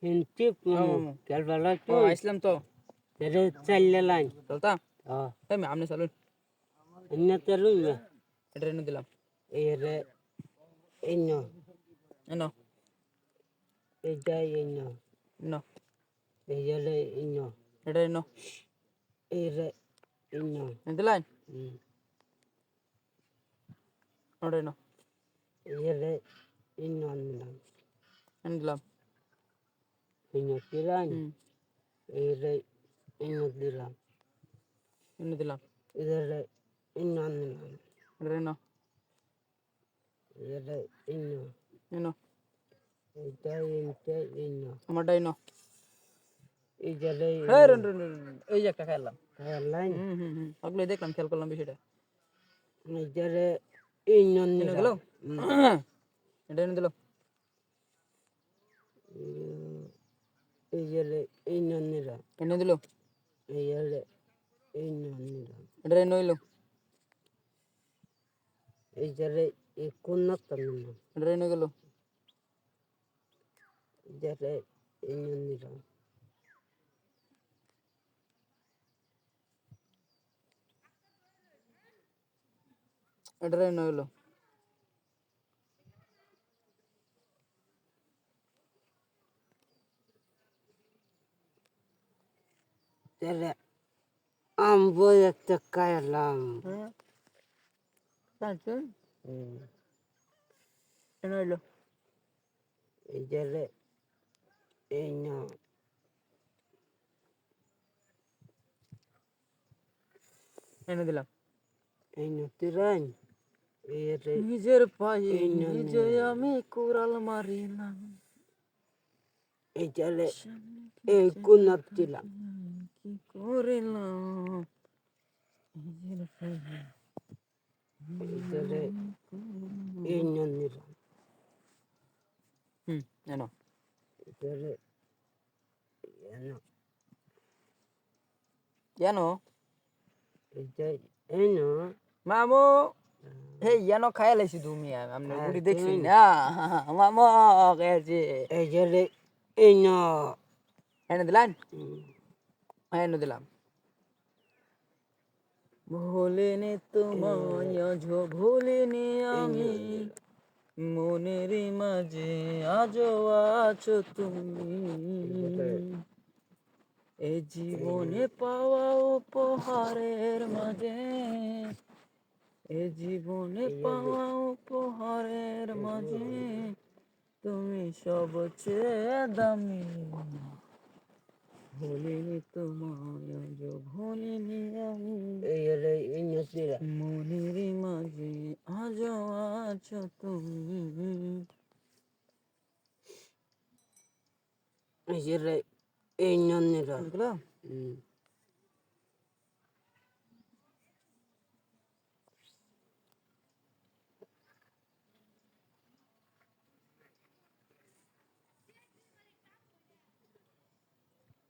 হিন্তি মামু খেলবেলা ও তুই আইসলাম তো তেরে চাইলে লাইন চলতা হ্যাঁ এই মে আমনে চালুন এন্য তেলুন না এটা এনে দিলাম এরে এন্য এনো এটা এন্য এনো এরে এন্য এটা এনো এরে এন্য এনে দিলাম হুম ওটা এনো এরে এন্য নিলাম এনে দিলাম এন্য তিরান হুম এরে এন্য দিলাম এনে দিলাম এরে এন্য নিলাম এটা এনো এরে এন্য এনো এটা এনতে এন্য আমারটা এনো এরে হ্যাঁ রেন রেন রেন এই যে একটা খেললাম লাইন আগলে দেখলাম খেয়াল করলাম বিষয়টা এরে এন্য এনে দিল নিলাম এটা এনে দিল এরে এন্য নিলাম এনে দিল এরে এন্য নিলাম এটা এনে হইলো এরে কোনটা নিলাম এটা এনে গেল এরে এন্য নিলাম এটা এনে হইলো এরে আমবো একটা খাইলাম হ্যাঁ তাই এনে হইলো এরে এন্য এনে দিলাম এন্য তিরান এরে নিজের পায়ে এন্য নিজে আমি কুড়াল মারিলাম এরে সামনে এই পিছে কোনটা দিলাম কি করিলাম নিজের পায়ে এরে এন্য নিলাম এনো এরে এন্য জানো এটা এন্য মামু হেই জানো খাই লাইছি তুমি আমি বুড়ি দেখছি তুই না মামু খেয়েছি এরে এন্য এনে দিলাম এনে দিলাম ভুলিনি তোমায় আজ ভুলিনি আমি মনের মাঝে আজও আছো তুমি এই জীবনে পাওয়া উপহারের মাঝে এই জীবনে পাওয়া উপহারের মাঝে তুমি সবচেয়ে দামি ভুলিনি তোমায় আজ ভুলিনি আমি এরে এন্য দিলাম মনের মাঝে আজও আছো তুমি এরে এন্য নিলাম বুঝলো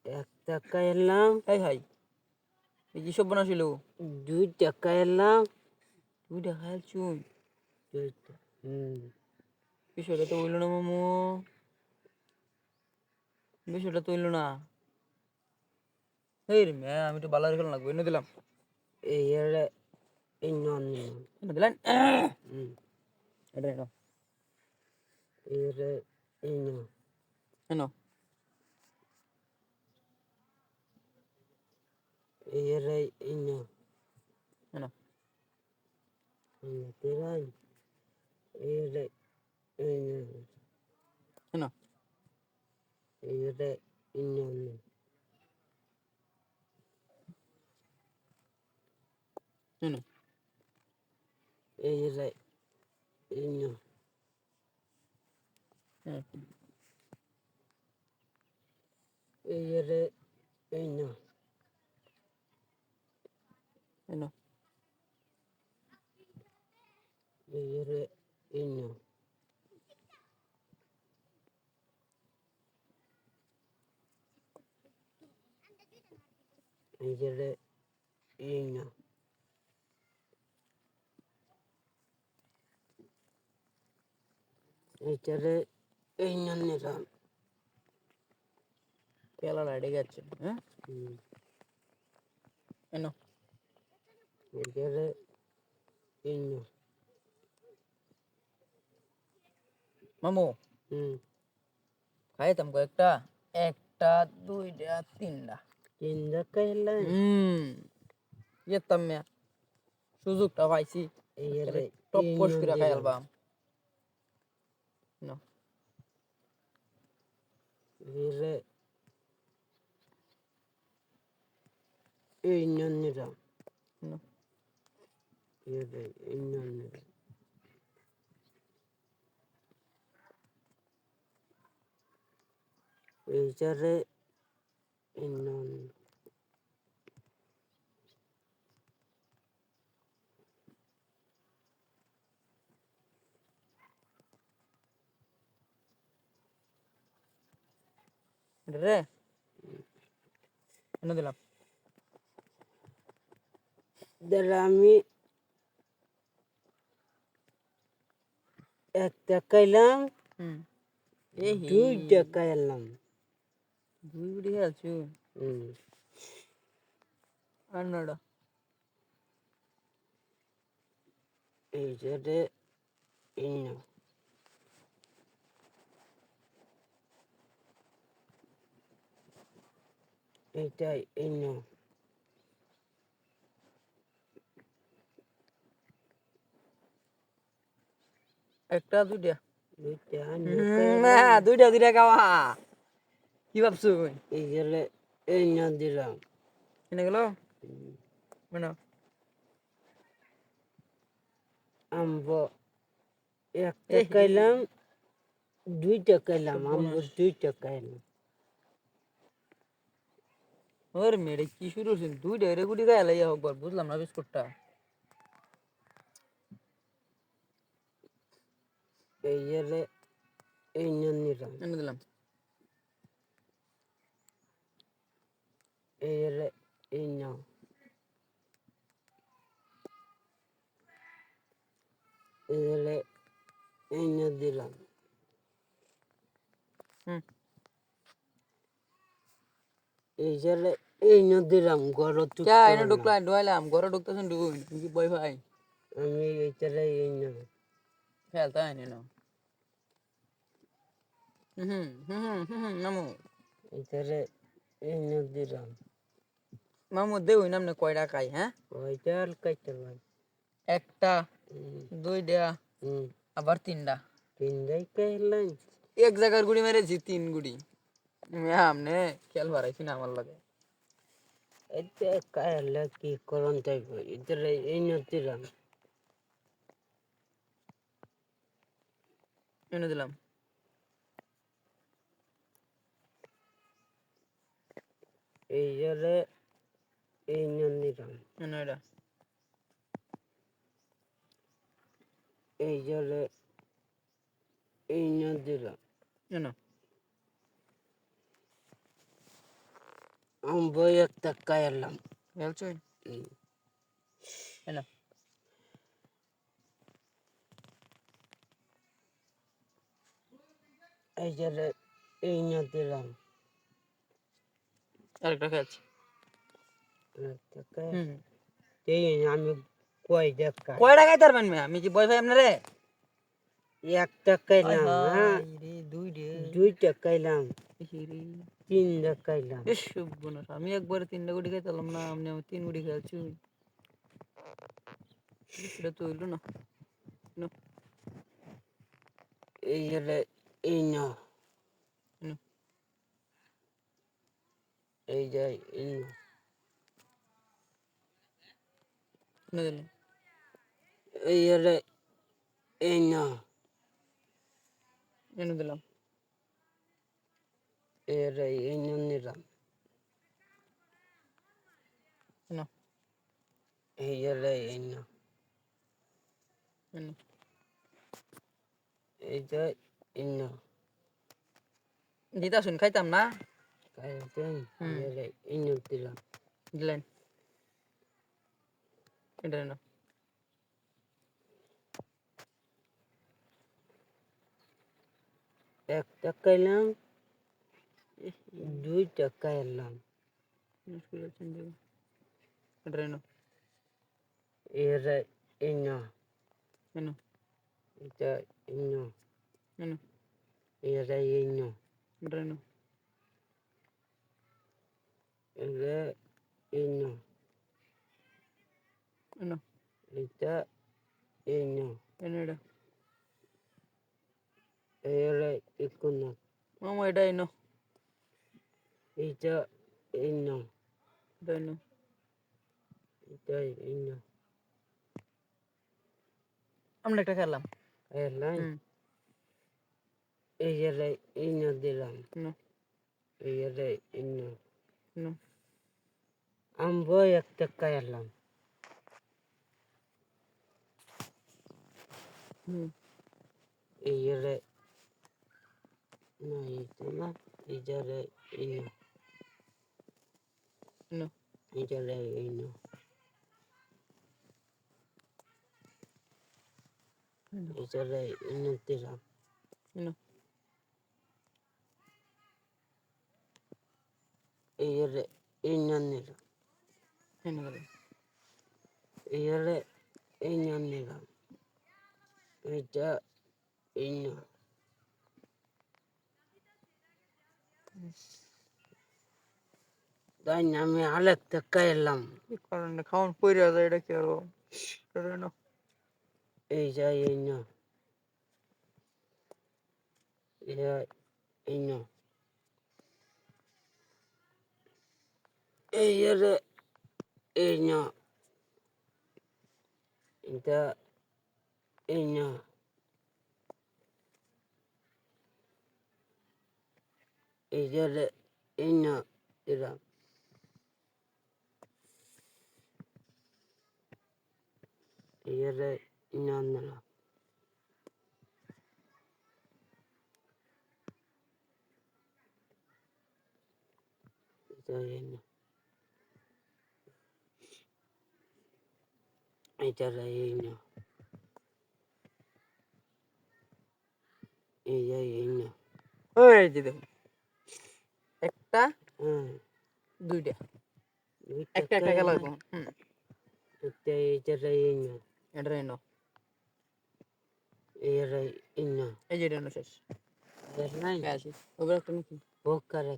একটা খাইলাম এই হাই এই যে সব বানাছিল দুইটা খাইলাম দুইটা খাইল চুই দুইটা বিষয়টা তো হইল না মামু বিষয়টা তো হইল না এই রে ম্যা আমি তো বালার খেলা লাগবো এনে দিলাম এরে এন্য নিলাম এনে দিলেন এটা এনো এরে এন্য এনো এরে এন্য এনো তিরান এরে এন্য এনো এরে এন্য এনো এরে এন্য এরে এন্য এনো এরে এন্য এরে এন্য এরে এন্য নিলাম খেলা লাইটে গেছে হ্যাঁ এনো এবারে ইনো মামু হুম খাইতাম কয়েকটা একটা দুইটা তিনটা তিনটা খাইলেন যেতাম মিয়া সুযোগটা পাইছি এবারে টপ্পস ইনো করে খাই দিলাম আলবাম না এবারে ইনো নিলাম না এবারে ইনো নিলাম এইটারে ইনো রে এনে দিলাম দিলে আমি একটা খাইলাম এই দুইটা খাইলাম দুই বিড়ি খেয়েছো হুম আর নটা এইটারে ইনো এইটাই ইনো একটা দুইটা দুইটা না দুইটা দুইটা খাওয়া কি ভাবছো এইটারে ইনো দিলাম এনে গেল মানে আম্ব একটা খাইলাম দুইটা খাইলাম আম্ব দুইটা খাইলাম ওর মেরে কি শুরু হচ্ছে দুইটা এরে গুটি খাই লাইয়া হোক বুঝলাম না বিস্কুটটা এইটারে ইনো নিলাম এনে দিলাম এইটারে ইনো এইটারে ইনো দিলাম এইটারে ইনো দিলাম গরম চা এনে ঢুকলাম ঢুকাইলাম ঘরে ঢুকতেছেন ঢুকুন কি বই ভাই আমি এইটারে ইনো খেলতে হয় না মামু এইটারে ইনো দিলাম মামু দেউই নামনে কয়টা খাই হ্যাঁ ওইটা আর খাইতে পারি একটা দুইটা হুম আবার তিনটা তিনটাই খাইলাম এক জায়গার গুড়ি মেরেছি তিন গুড়ি আমনে খেয়াল বাড়াইছি না আমার লাগে এটা খাইলে কি করন থাকবো এইটারে ইনো দিলাম এনে দিলাম এইটারে ইনো দিলাম এনে এটা এইটারে ইনো দিলাম এনে আম্ব একটা খাইলাম খেলছো এনে এইটারে ইনো দিলাম আরেকটা খেলছি একটা খাই এই আমি কয়টা খাই কয়টা খাইতে পারবেন আমি কি বই ভাই আপনারে একটা খাইলাম হ্যাঁ রে দুইটা দুইটা খাইলাম রে তিনটা খাইলাম বেশ শুভ্বনাশ আমি একবারে তিনটা গুটি খাইতাম না আপনি আমি তিন গুটি খেয়েছি এটা তো হইলো না এইটারে ইনো এইটা ইনো এইটারে ইনো এনে দিলাম এইটারে ইনো নিলাম এইটারে ইনো এইটা ইনো দিতা শুন খাইতাম না খাইতেন এইটারে ইনো দিলাম দিলেন এটা না একটা খাইলাম দুইটা খাইলাম এটা রেনো এরা ইনো এনো এটা ইনো এনো এরা ইনো এটা রেনো এরা ইনো এনো এটা ইনো এনো এটা এরা ইকুনো মামা এটা এনো এটা ইনো এটা এনো এটা ইনো আমরা একটা খেলাম খাইলাম এরা ইনো দিলাম এনো এরা ইনো এনো আমবো একটা খাইলাম এরা না এটা না এরা ইনো এনো এরা ইনো এরা ইনো দিলাম এনো এরা ইনো নিলাম এনো করে এরা ইনো নিলাম এটা ইনো তাই না আমি আরেকটা খাইলাম কি করেন না খাওয়ান পইরা যায় এটা কি আর এটা রেনো এই যে ইনো এটা ইনো এই এরা ইনো এটা ইনো এই যে ইনো দিলাম এরা ইনো নিলাম এটা ইনো এটা ইনো এই যে ইনো ওই যে দেখুন একটা হ্যাঁ দুইটা দুইটা একটা একটা খেলা খাইলাম এটা এটা ইনো এটা রেনো এরা ইনো এই যে রেনো শেষ এরা আসি ওগুলো একটা নাকি বোকারে